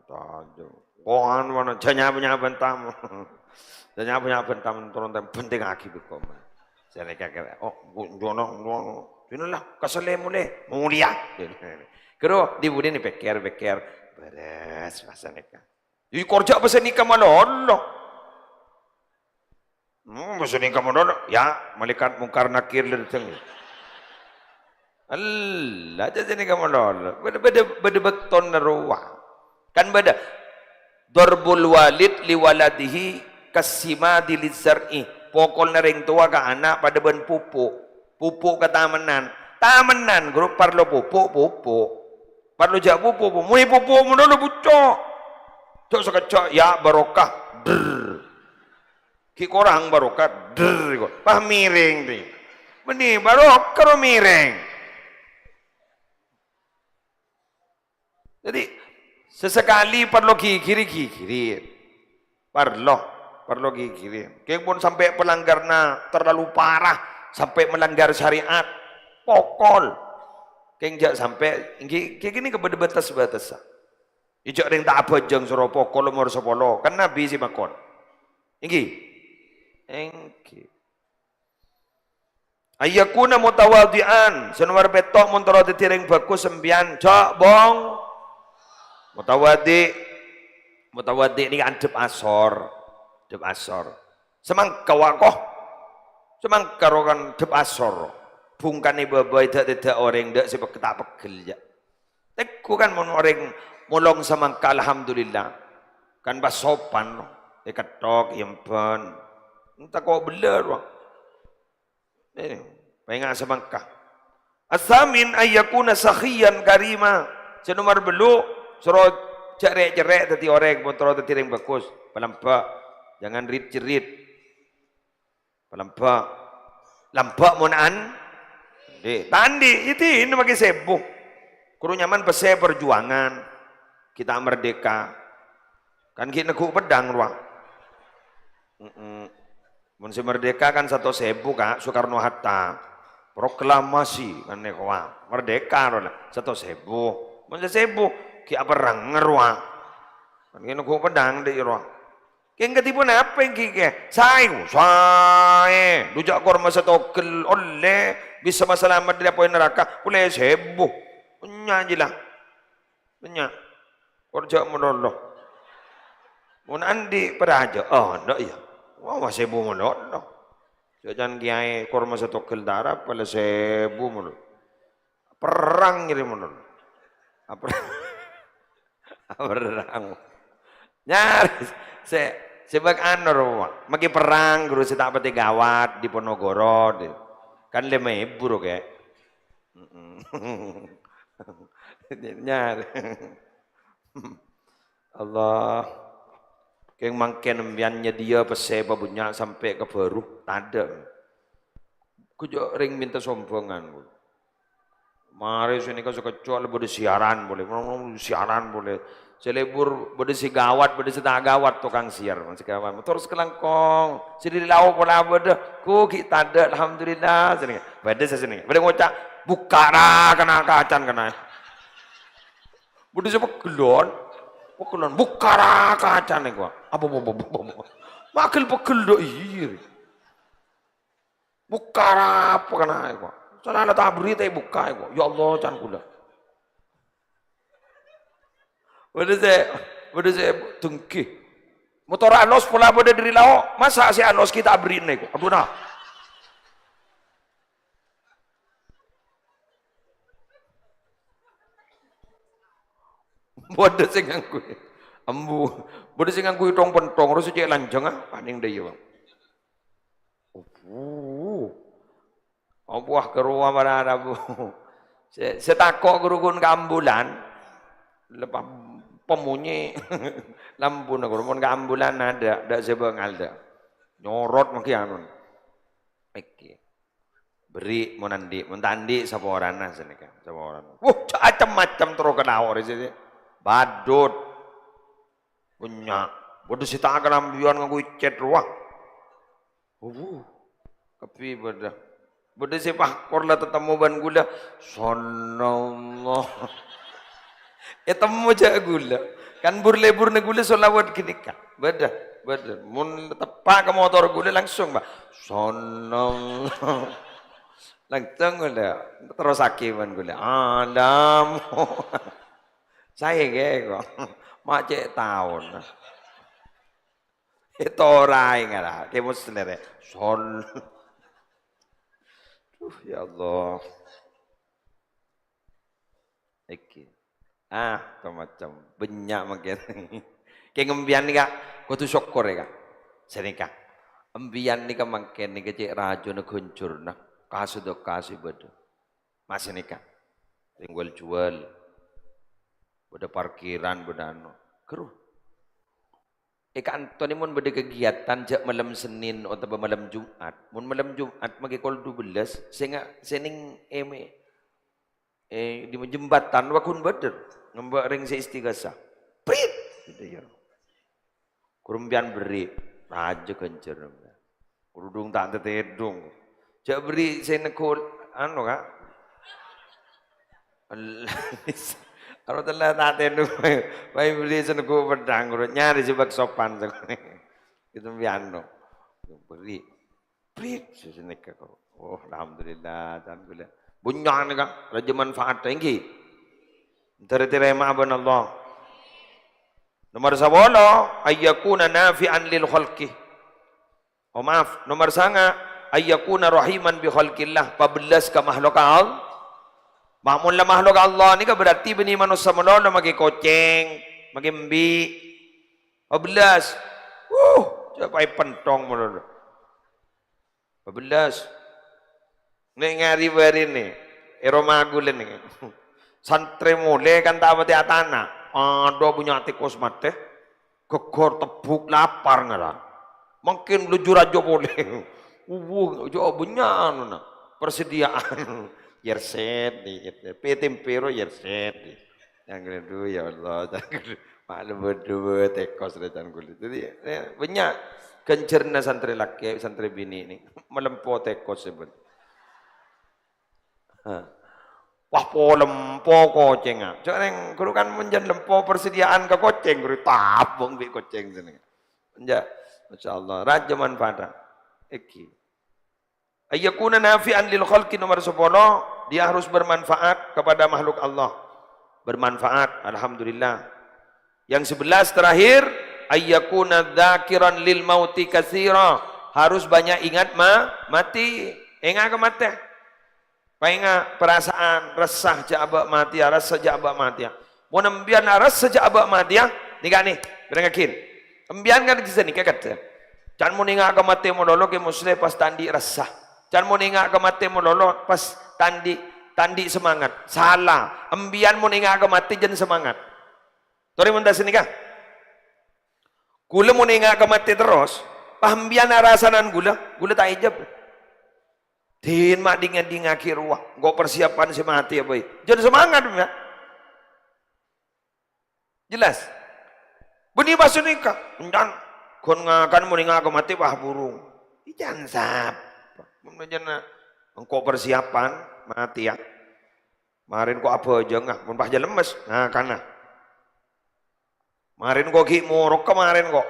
tahu. Kohan mana janya punya bentam. Janya punya bentam turun penting aki bekom. Saya kira jono inilah kesele mulai mulia. Kero di budi ni beker beres masa nikah. Jadi kerja apa nikah malolo. Masa nikah malolo ya malaikat mungkar nakir lerteng. Allah jadi nikah malolo. Beda beton naruwa. Kan beda. Darbul walid liwaladihi kasimadi lizar'i. Pokol na ring tuwa ka anak pada ben pupu. Pupu ka tamanan. Tamanan grup parlo pupu. Parlo jak pupu. Mui pupu mo dulu buco. Cok sakacok ya barokah. Drr. Ki korang barokah. Drr. Pah miring di. Beni barokah ro miring. Jadi sesekali perlu kiri. Perlu kiri. Kek pun sampai pelanggarnya terlalu parah, sampai melanggar syariat, pokol. Kek jak sampai, kek gini kepada batas-batas. Ijak ring tak apa jeng suruh pokol umur 10, kan Nabi si makon. Inggi. Ayyakuna mutawadian, senwar betok muntara ditiring bagus sembian, jak bong. Mutawadi ini adep asor. Semangka wakoh. Semangka rokan dep asor. Bungkan ibu tidak orang dak sebab tak pegel ya. Teku kan mon orang molong semangka alhamdulillah. Kan bas sopan no. Ketok yempan. Entah kau beler wang. Pengen semangka. Asamin ayyakuna sakhiyan karima. Senomor beluk. Suruh cerek tadi orang motor tadi yang bagus pelampak jangan cerit pelampak lampak monan tandi itu ini bagi sebuh kuru nyaman pese perjuangan kita merdeka kan kita ku pedang ruang Munsi merdeka kan 1.000 kak Soekarno Hatta proklamasi kan merdeka lah 1.000 Munsi 1.000 ki perang ngeruang kan kena ku pedang di ruang keng ketipu apa yang kike saya dujak korma setokil oleh bisa masalamat di apa neraka boleh sebuh punya aja lah punya kerja menoloh mun andi peraja ndak ya wah sebuh menoloh jangan kiai korma setokil darah pada sebuh menoloh perang jadi menoloh apa perang nyaris sebab anor maki perang guru si tak pati gawat di Ponorogo kan 5.000 kayak nyari Allah keng mangken mbiannya dia pese babunya sampai ke baru tanda kujo ring minta sombongan mari sini kau suka jual boleh siaran boleh selebur boleh si gawat boleh si tak gawat tukang siar masih gawat terus kelangkong sini lau pola beda ku kita ada alhamdulillah sini beda sini beda ngocak bukara kena kacan kena boleh siapa kelon bukara kacan nih gua apa makil pekel do iri bukara apa kena gua sana ada tabri teh buka gua ya Allah can kula Bade saya tengki. Motor anos pula bade dari lao. Masa si anos kita abrin nego. Aduh nah. Bade sing ngangku. Ambu. Bade sing ngangku tong pentong terus cek lanjang paning deui bang. Buah keruah barada bu. Setakok gurukun kambulan. Lepas pemunyi lampu nak mun ka ambulan ada dak sebengal dak nyorot maki anu iki beri mun tandi sapa orana senika sapa orana macam-macam terus kedawor sih badut punya bodoh sita akan ambian nganggo cet ruah tapi bodoh sepah korla tetemu ban gula sonallah temu aja gula kan lebur na gula solawat gini kan beda mun tepak ke motor gula langsung mbak sonallah langsung gula terus akiban gula alam saya kok macet tahun itu orang ngara kamu sendiri son ya Allah iki macam banyak makin kayak ngembian nih kak kau tuh syukur ya kak senika embian nih kak makin nih kecik rajo nih guncur nah kasih bedo masih nih kak tinggal jual beda parkiran beda anu keruh Antoni mun beda kegiatan jak malam Senin atau malam Jumat mun malam Jumat magi kol 12 sehingga sening di jembatan wakun beder ngembak ring se istighasa prit gitu ya kurumbian beri raja kencer kurudung tak tetedung jak beri saya nekul anu kak kalau telah tak tendu, bayi beli senengku pedang, nyari sebab sopan itu biano, beri, beri sesuatu kau. Oh, alhamdulillah, alhamdulillah. Bunyi ni kan, raja manfaat tinggi. Terima abang Allah. Nomor 10, ayyakuna nafi'an lil khalqi. Oh maaf, nomor 9, ayyakuna rahiman bi khalqillah. 14 ke makhluk Allah. Makmun lah makhluk Allah ni kan berarti bini manusia menolong magi koceng, magi mbi. 12. Siapa pentong menolong. 12. Ni ngari beri ni. Eromagulen ni. Santri mule kan tak mati atana. Ada punya tikus mati. Gegor tebuk lapar ngara. Mungkin lujur aja boleh. Jawabnya persediaan. Yerset di tempero yerset di yang kedua ya Allah maklum berdua tekos recan kulit jadi banyak kencerna santri laki santri bini ini melempo tekos sebut wah po lempo koceng jangan guru kan menjadi lempo persediaan ke koceng guru tabung bi koceng sini menjadi Masya Allah raja manfaat iki ayyakuna nafi'an lil khalqi nomor 10 dia harus bermanfaat kepada makhluk Allah bermanfaat alhamdulillah yang 11 terakhir ayyakuna dzakiran lil mauti katsira harus banyak ingat mati ingat ke mati painga perasaan resah jabak mati rasa jabak mati mun embian rasa jabak mati nikah nih berengakin embian kan kisah nikah kata can mun ingat ke mati mololo ke muslim pas tandi resah can mun ingat ke mati mololo pas tandi semangat salah embian mun ingat ke mati jen semangat tori mun sini kah gula mun ingat ke mati terus pahembian rasanan gula tak ijab din mak ding akhir ruah go persiapan si mati ya boy jen semangat ya jelas beni basu nikah dan kon ngakan mun ingat ke mati pah burung ijan sap mun jana engkau persiapan mati ya marin kok apa aja ngah mun pah lemes nah kana marin kok ki muruk kemarin kok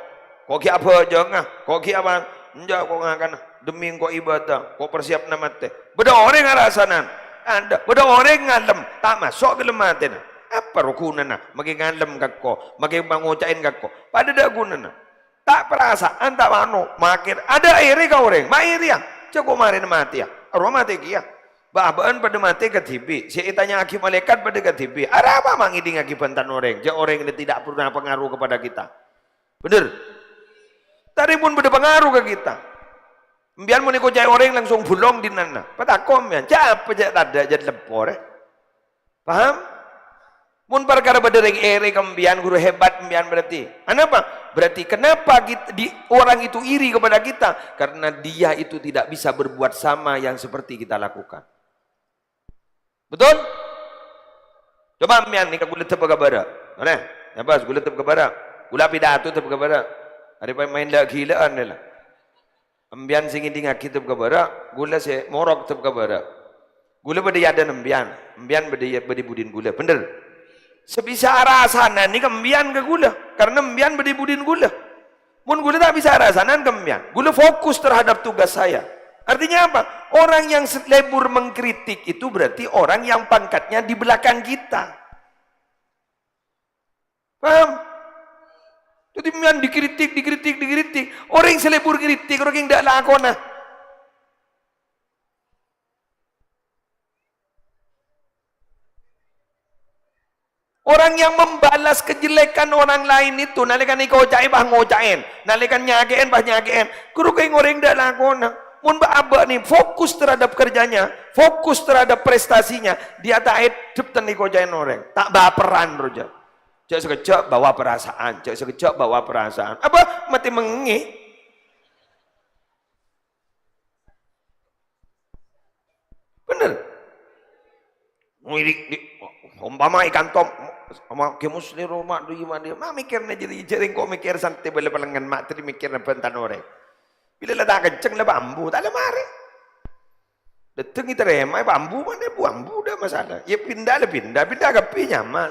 ki apa aja ngah kok ki apa enggak kok ngakan demi kok ibadah kok persiap nama teh beda orang ngarasanan ada beda orang ngalem tak masuk ke lemate apa rukunana magi ngalem kakko magi bangucain kakko pada dak gunana tak perasaan tak mano makin ada iri kau orang mairi ya cukup marin mati ya arwah mati kia bahan pada mati ketibi si itanya aki malaikat pada ketibi ada apa mangiding aki bantan orang dia orang ini tidak pernah pengaruh kepada kita bener tadi pun pada pengaruh ke kita biar mau nikah jaya orang langsung bulong di nana pada kom ya siapa jaya ada jadi lepor paham Mun perkara badereng ere kembian guru hebat kembian berarti. Kenapa? Berarti kenapa orang itu iri kepada kita? Karena dia itu tidak bisa berbuat sama yang seperti kita lakukan. Betul? Coba kembian nih gula tep kabara. Mana? Ya bas gula tep kabara. Gula pidato tep kabara. Ada main dah gilaan lah. Kembian sing ini ngaki tep kabara. Gula se morok tep kabara. Gula pada yada nembian. Kembian pada budin gula. Bener? Sebisa arasanan ni kembian ke gula karena kembian berdibudin gula. Mun gula tak bisa arasanan kembian. Gula fokus terhadap tugas saya. Artinya apa? Orang yang lebur mengkritik itu berarti orang yang pangkatnya di belakang kita. Paham? Jadi kembian dikritik. Orang yang selebur kritik, orang yang tidak lakonah. Orang yang membalas kejelekan orang lain itu, nalikan iko jai bah ngojain, nalikan nyagein bah nyagein. Kuru kau ngoreng dak lakona. Mun ba nih fokus terhadap kerjanya, fokus terhadap prestasinya, dia tak edep tan iko jain orang, tak baperan roja. Cek sekejap bawa perasaan, Apa mati mengi? Bener. Ngirik umpama ikan tom sama ke muslim rumah tu gimana dia mak mikirnya jadi jering kok mikir santai boleh pelengan mak tadi mikirnya bentan orang bila lah tak kenceng lah bambu tak ada mari datang kita remai bambu mana bambu dah masalah ya pindah ke nyaman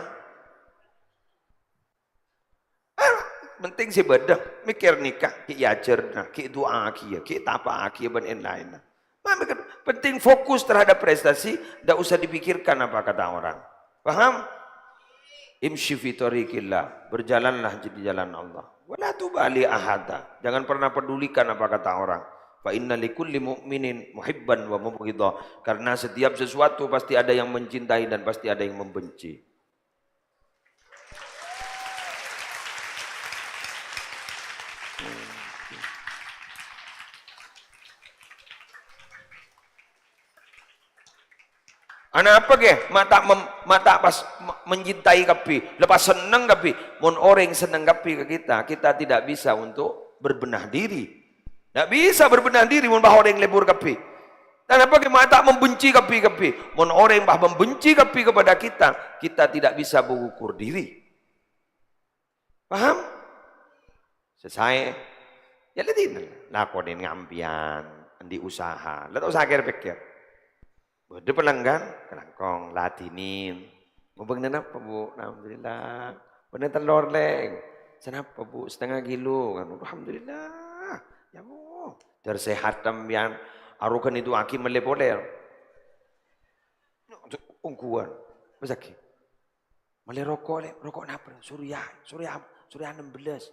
penting si bedah mikir nikah ki ajar nah ki doa ki tapa ki ben lain penting fokus terhadap prestasi tidak usah dipikirkan apa kata orang paham. Imshi fi tariqillah, berjalanlah di jalan Allah. Wala tubali ahada, jangan pernah pedulikan apa kata orang. Fa inna likulli mu'minin muhibban wa mubghidha, karena setiap sesuatu pasti ada yang mencintai dan pasti ada yang membenci. Anak apa ke? Mata pas mencintai kapi, lepas senang kapi. Mun orang senang kapi ke kita tidak bisa untuk berbenah diri. Tidak bisa berbenah diri mun bah orang lebur kapi. Dan apa ke? Mata membenci kapi. Mun orang bah membenci kapi kepada kita tidak bisa mengukur diri. Paham? Selesai. Ya lihat lakonin ngampian, di usaha. Lihat usaha pikir. Ada pelanggan, kelangkong, latinin. Mau bagi apa bu? Alhamdulillah. Benar telur leng. Kenapa bu? 1/2 kilo. Alhamdulillah. Ya bu. Tersehat tambian. Arukan itu aki melepoler. Ungkuan. Masaki. Male rokok le. Rokok apa? Surya 16.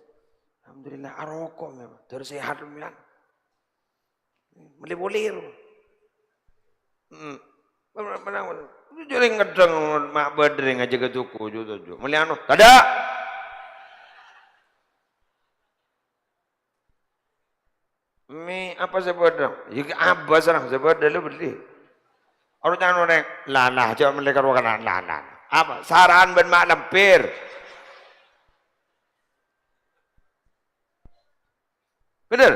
Alhamdulillah. Arokok memang. Tersehat tambian. Melepoler. Jadi ngedeng mak bedring aja ke tuku juga. Meliano, tada. Mi apa sebeda? Ya apa serang sebeda lu beli. Orang jangan orang lana, coba mereka ruakan lana. Apa? Saran ben mak lampir. Bener?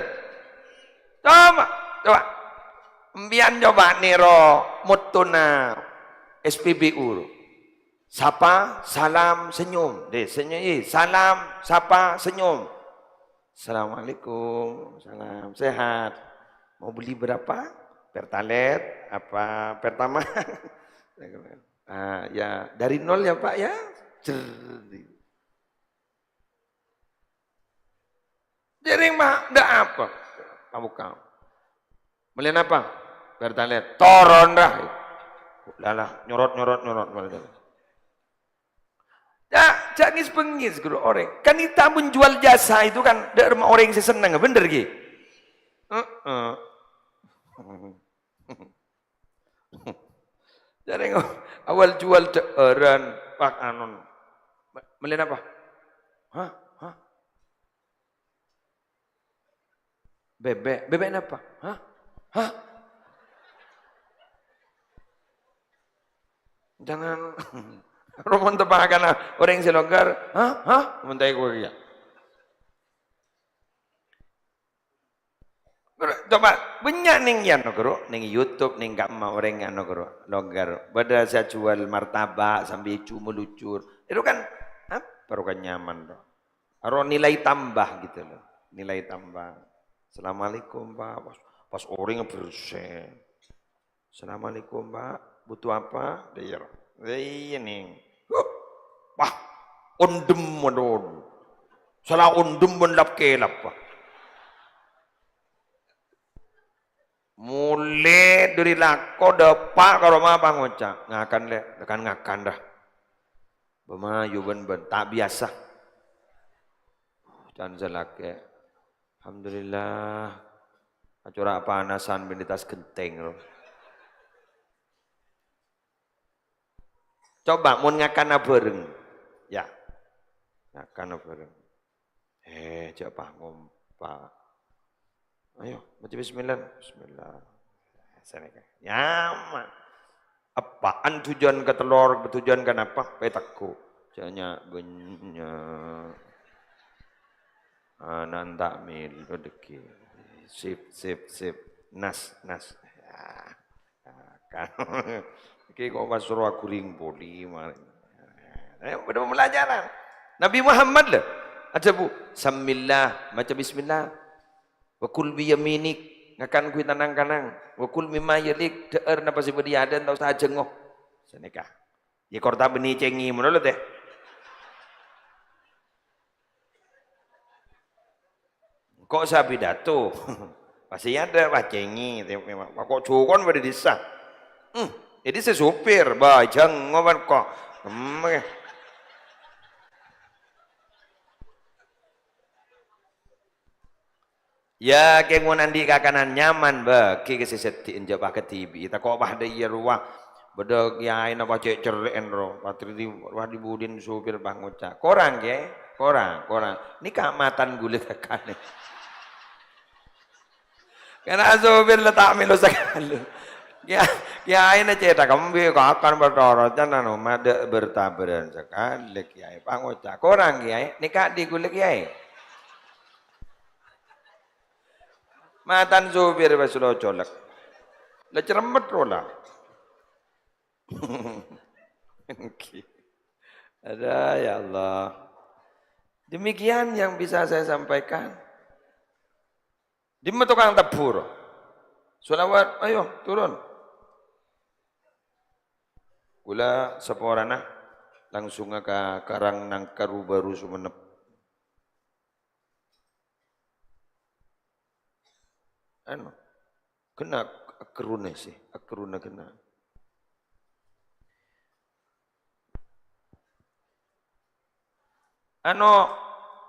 Coba. Mbian coba niro mutuna SPBU. Sapa, salam, senyum. Senyum. Salam, sapa, senyum. Assalamualaikum. Salam, sehat. Mau beli berapa? Pertalite apa pertama? Ya dari 0 ya Pak ya. Jadi mah ndak apa? Kamu. Melihat apa? Pertalite. Toron dah. Lalah nyorot. Jangan pengis guru orang. Kan kita menjual jasa itu kan dari rumah orang yang senang, bener ki? Jadi awal jual teran pak anon. Melihat apa? Hah? Bebek apa? Hah? Jangan Rumon tepakan orang yang selonggar, hah, mentai ko ya. Coba banyak ning yan nogro, ning YouTube ning gamma orang yang nogro longgar. Pada saya jual martabak sambil cuma melucur, itu kan baru kan nyaman loh. Aro nilai tambah gitu loh, nilai tambah. Assalamualaikum Pak, pas orang bersih. Assalamualaikum Pak, butuh apa? Dia, iya nih. Wah, undem menurun. Salah undem menlap kelap Pak. Mulai dari lako depak kalau mah pangocak ngakan le, ngakan dah. Bemayu ben tak biasa. Jangan selake. Alhamdulillah. Acura panasan benitas genteng loh. Coba mau ngakan bareng. Ya. Ngakan bareng. Coba ngompak. Ayo, baca bismillah. Bismillah. Nyaman. Apaan tujuan ke telur, tujuan ke apa? Petakku. Janya banyak. Nanta mil redeki. Sip. Nas. Kan. Oke, kok suruh aku ring boli. Udah pembelajaran. Nabi Muhammad lah. Ada bu. Samillah. Baca bismillah. Wakul biyaminik ngakan kui tanang kanang. Wakul mimma yalik deer napa si bediadan tau saja ngoh. Seneka. Ya korta beni cengi menurut deh. Kok saya pidato? Pasti ada wah cengi. Kok cukon pada desa. Jadi saya supir, bajang ngoban kok. Ya keng nandi kakanan nyaman ba ki kesesetiin jabah ke TV ta kok bah de iya ruah bedog ya ina baca cerren ro patri di wah dibudin supir bang ngoca korang ke korang ni kamatan gule kakane kana supir letak melo sakalo ya ina cetak kambi kok akan bertoro jangan made bertabaran sekali kiai bang ngoca korang kiai ni kak di gule kiai matan supir basulo colek. Lah ceremet rola. Ada ya Allah. Demikian yang bisa saya sampaikan. Dimana tukang tebur. Solawat, ayo turun. Kula seporana langsung ke Karang Nangkaru baru Sumenep. Kena akeruna sih, akeruna kena.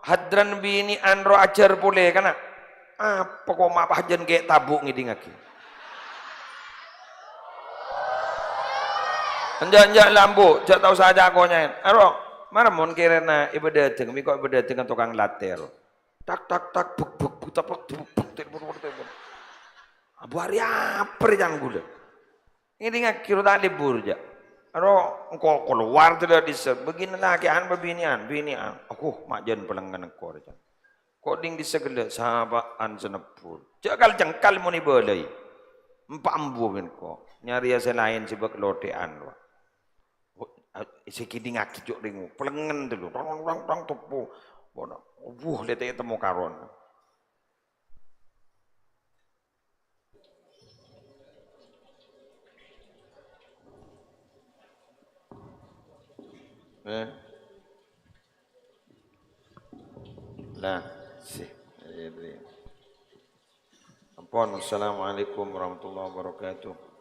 Hadran bini anro ajar boleh kana. Apa kok mapah jen kayak tabuk ngiding aki. Anjak lambu, jak tahu saja aku nyain. Mana mon kirena ibadah deng, kok ibadah dengan tukang later. Tak buk tapak Abu hari apa jangan gula. Ini nggak kira tak libur aja. Engkau keluar tidak disebut. Begini lagi binian. Aku makjan pelanggan engkau aja. Kok ding disegel sahabaan senepur. Jakal jengkal muni boleh. Empambu kok. Nyari asa lain sebab lotean. Isi kiding aki jok ringu. Pelengan dulu. Rang tepu. Lihat temu karon. Lah, sih. Ampun. Assalamualaikum warahmatullahi wabarakatuh.